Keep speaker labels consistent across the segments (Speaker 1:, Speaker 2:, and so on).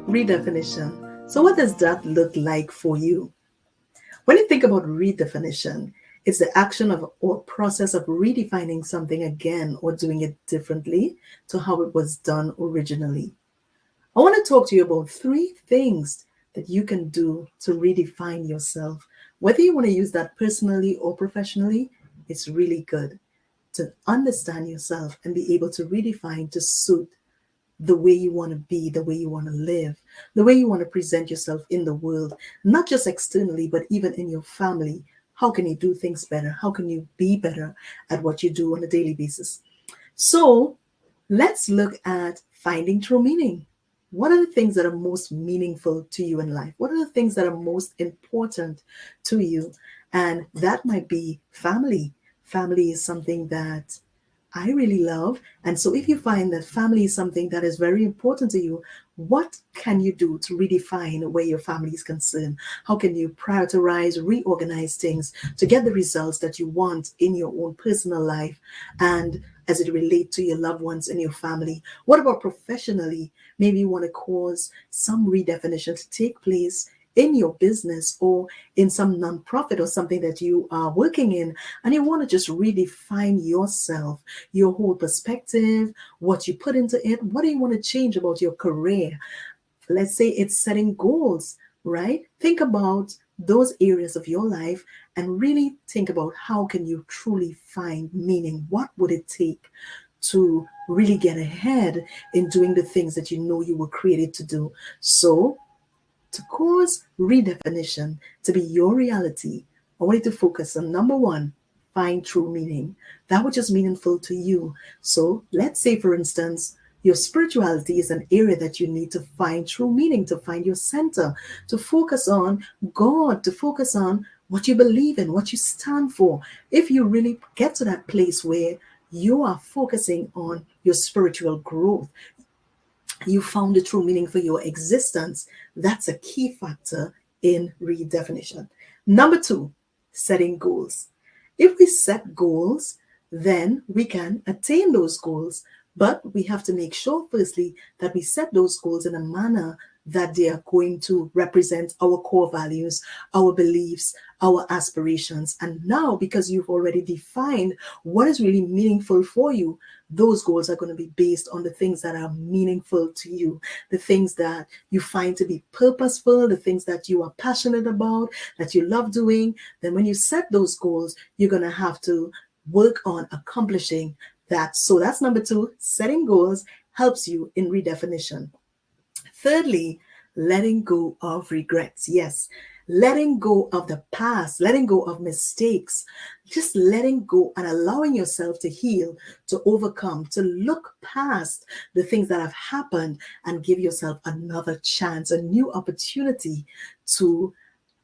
Speaker 1: Redefinition. So what does that look like for you? When you think about redefinition, it's the action of or process of redefining something again or doing it differently to how it was done originally. I want to talk to you about three things that you can do to redefine yourself. Whether you want to use that personally or professionally, it's really good to understand yourself and be able to redefine to suit the way you want to be, the way you want to live, the way you want to present yourself in the world, not just externally, but even in your family. How can you do things better? How can you be better at what you do on a daily basis? So let's look at finding true meaning. What are the things that are most meaningful to you in life? What are the things that are most important to you? And that might be family. Family is something that I really love. And so if you find that family is something that is very important to you, what can you do to redefine where your family is concerned? How can you prioritize, reorganize things to get the results that you want in your own personal life and as it relates to your loved ones and your family? What about professionally? Maybe you want to cause some redefinition to take place in your business or in some nonprofit or something that you are working in, and you want to just redefine yourself, your whole perspective, what you put into it. What do you want to change about your career? Let's say it's setting goals, right? Think about those areas of your life and really think about how can you truly find meaning? What would it take to really get ahead in doing the things that you know you were created to do? So to cause redefinition to be your reality, I want you to focus on number one, find true meaning. That which is meaningful to you. So let's say, for instance, your spirituality is an area that you need to find true meaning, to find your center, to focus on God, to focus on what you believe in, what you stand for. If you really get to that place where you are focusing on your spiritual growth, you found the true meaning for your existence. That's a key factor in redefinition. Number two, setting goals. If we set goals, then we can attain those goals. But we have to make sure, firstly, that we set those goals in a manner that they are going to represent our core values, our beliefs, our aspirations. And now, because you've already defined what is really meaningful for you, those goals are going to be based on the things that are meaningful to you, the things that you find to be purposeful, the things that you are passionate about, that you love doing. Then when you set those goals, you're going to have to work on accomplishing that. So that's number two. Setting goals helps you in redefinition. Thirdly, letting go of regrets. Yes, letting go of the past, letting go of mistakes, just letting go and allowing yourself to heal, to overcome, to look past the things that have happened and give yourself another chance, a new opportunity to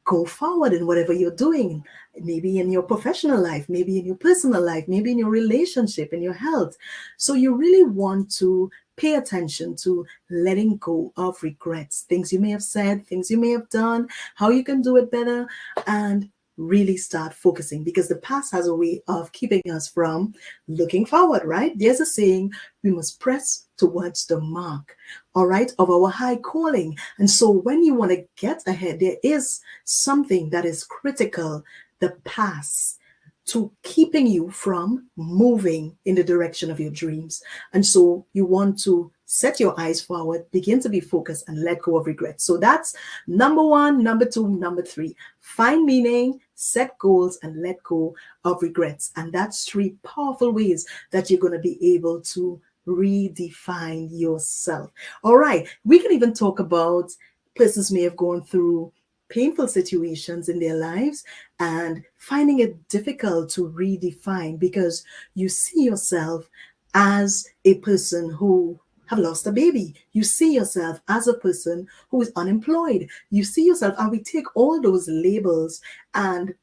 Speaker 1: go forward in whatever you're doing, maybe in your professional life, maybe in your personal life, maybe in your relationship, in your health. So you really want to pay attention to letting go of regrets, things you may have said, things you may have done, how you can do it better, and really start focusing, because the past has a way of keeping us from looking forward, right? There's a saying, we must press towards the mark, all right, of our high calling. And so when you want to get ahead, there is something that is critical, the past, to keeping you from moving in the direction of your dreams. And so you want to set your eyes forward, begin to be focused, and let go of regret. So that's number one, number two, number three. Find meaning, set goals, and let go of regrets. And that's three powerful ways that you're going to be able to redefine yourself. All right. We can even talk about persons may have gone through painful situations in their lives and finding it difficult to redefine because you see yourself as a person who have lost a baby. You see yourself as a person who is unemployed. You see yourself, and we take all those labels, and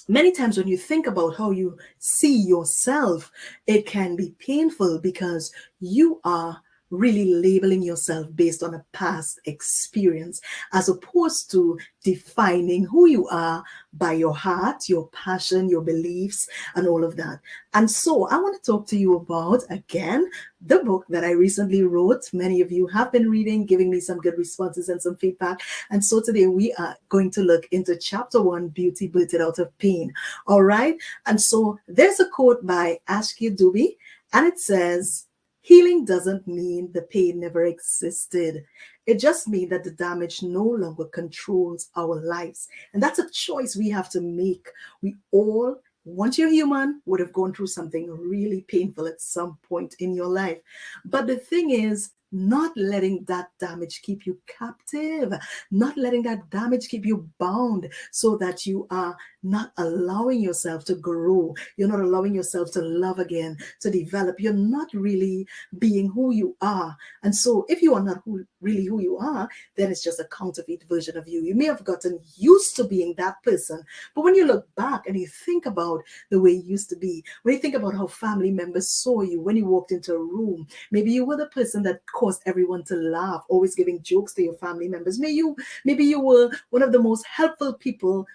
Speaker 1: many times when you think about how you see yourself, it can be painful because you are really labeling yourself based on a past experience, as opposed to defining who you are by your heart, your passion, your beliefs, and all of that. And so I want to talk to you about, again, the book that I recently wrote. Many of you have been reading, giving me some good responses and some feedback. And so today we are going to look into chapter 1, Beauty Birthed Out of Pain. All right. And so there's a quote by Ashki Dubey, and it says, "Healing doesn't mean the pain never existed. It just means that the damage no longer controls our lives." And that's a choice we have to make. We all, once you're human, would have gone through something really painful at some point in your life. But the thing is, not letting that damage keep you captive, not letting that damage keep you bound, so that you are not allowing yourself to grow. You're not allowing yourself to love again, to develop. You're not really being who you are. And so if you are not really who you are, then it's just a counterfeit version of you. You may have gotten used to being that person, but when you look back and you think about the way you used to be, when you think about how family members saw you when you walked into a room, maybe you were the person that caused everyone to laugh, always giving jokes to your family members. Maybe you were one of the most helpful people,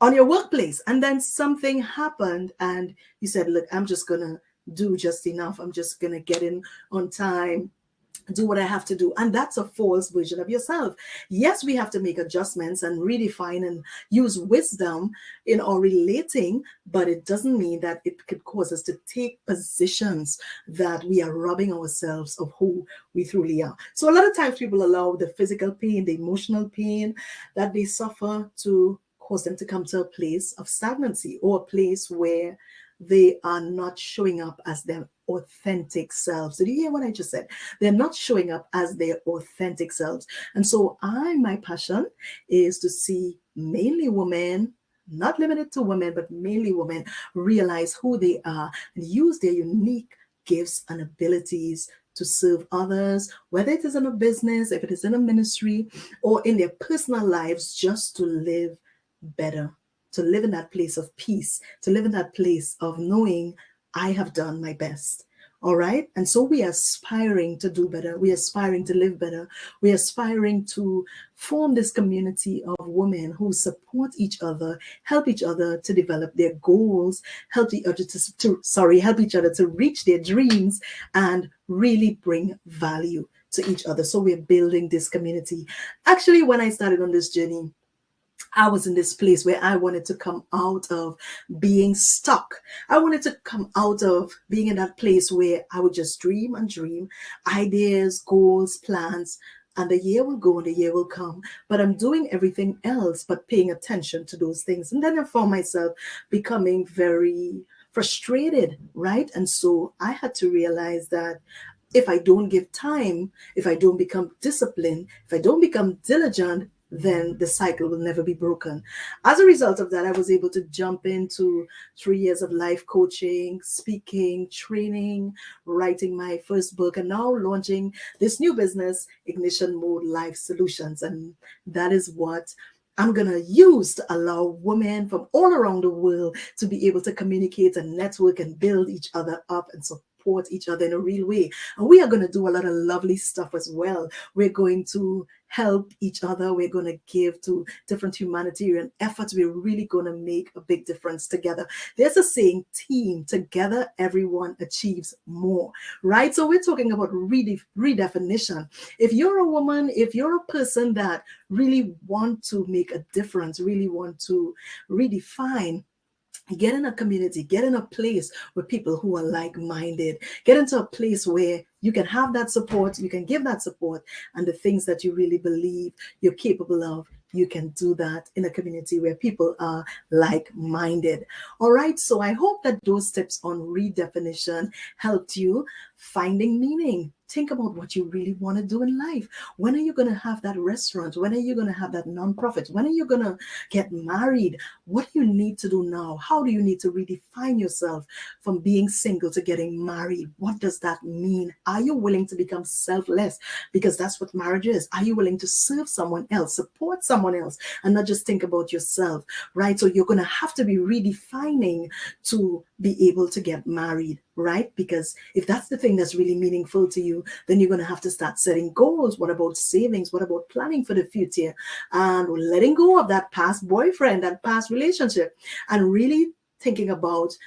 Speaker 1: on your workplace, and then something happened and you said, look, I'm just gonna do just enough. I'm just gonna get in on time, do what I have to do. And that's a false version of yourself. Yes, we have to make adjustments and redefine and use wisdom in our relating, but it doesn't mean that it could cause us to take positions that we are robbing ourselves of who we truly are. So a lot of times people allow the physical pain, the emotional pain that they suffer to cause them to come to a place of stagnancy, or a place where they are not showing up as their authentic selves. Did you hear what I just said? They're not showing up as their authentic selves. And so my passion is to see mainly women, not limited to women, but mainly women, realize who they are and use their unique gifts and abilities to serve others, whether it is in a business, if it is in a ministry, or in their personal lives, just to live better, to live in that place of peace, to live in that place of knowing I have done my best. All right. And so we are aspiring to do better. We are aspiring to live better. We are aspiring to form this community of women who support each other, help each other to develop their goals, help each other help each other to reach their dreams, and really bring value to each other. So we're building this community. Actually, when I started on this journey, I was in this place where I wanted to come out of being stuck. I wanted to come out of being in that place where I would just dream and dream, ideas, goals, plans, and the year will go and the year will come. But I'm doing everything else but paying attention to those things. And then I found myself becoming very frustrated, right? And so I had to realize that if I don't give time, if I don't become disciplined, if I don't become diligent, then the cycle will never be broken. As a result of that, I was able to jump into 3 years of life coaching, speaking, training, writing my first book, and now launching this new business, Ignition Mode Life Solutions. And that is what I'm going to use to allow women from all around the world to be able to communicate and network and build each other up and support each other in a real way. And we are going to do a lot of lovely stuff as well. We're going to help each other. We're going to give to different humanitarian efforts. We're really going to make a big difference together. There's a saying, team together, everyone achieves more, right? So we're talking about redefinition. If you're a woman, if you're a person that really want to make a difference, really want to redefine, get in a community, get in a place with people who are like-minded, get into a place where you can have that support, you can give that support, and the things that you really believe you're capable of, you can do that in a community where people are like-minded. All right, so I hope that those tips on redefinition helped you finding meaning. Think about what you really want to do in life. When are you going to have that restaurant? When are you going to have that nonprofit? When are you going to get married? What do you need to do now? How do you need to redefine yourself from being single to getting married? What does that mean? Are you willing to become selfless? Because that's what marriage is. Are you willing to serve someone else, support someone else, and not just think about yourself, right? So you're going to have to be redefining to be able to get married, right? Because if that's the thing that's really meaningful to you, then you're going to have to start setting goals. What about savings? What about planning for the future? And letting go of that past boyfriend, that past relationship, and really thinking about,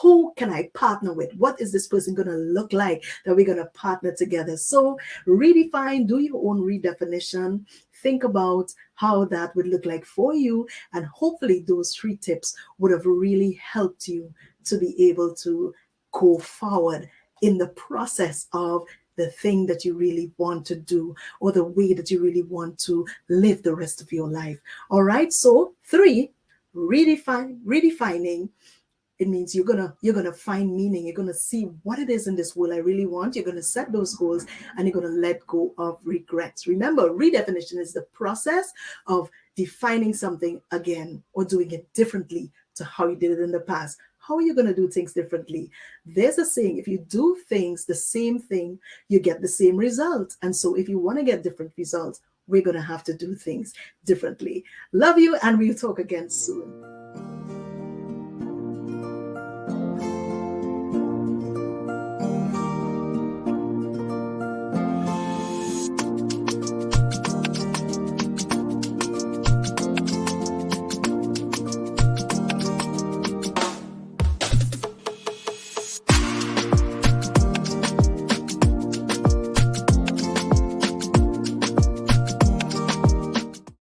Speaker 1: who can I partner with? What is this person going to look like that we're going to partner together? So redefine, do your own redefinition. Think about how that would look like for you. And hopefully those 3 tips would have really helped you to be able to go forward in the process of the thing that you really want to do, or the way that you really want to live the rest of your life. All right. So 3, redefining. It means you're gonna find meaning. You're gonna see what it is in this world I really want. You're gonna set those goals, and you're gonna let go of regrets. Remember, redefinition is the process of defining something again or doing it differently to how you did it in the past. How are you going to do things differently? There's a saying, if you do things the same thing, you get the same result. And so if you want to get different results, we're going to have to do things differently. Love you, and we'll talk again soon.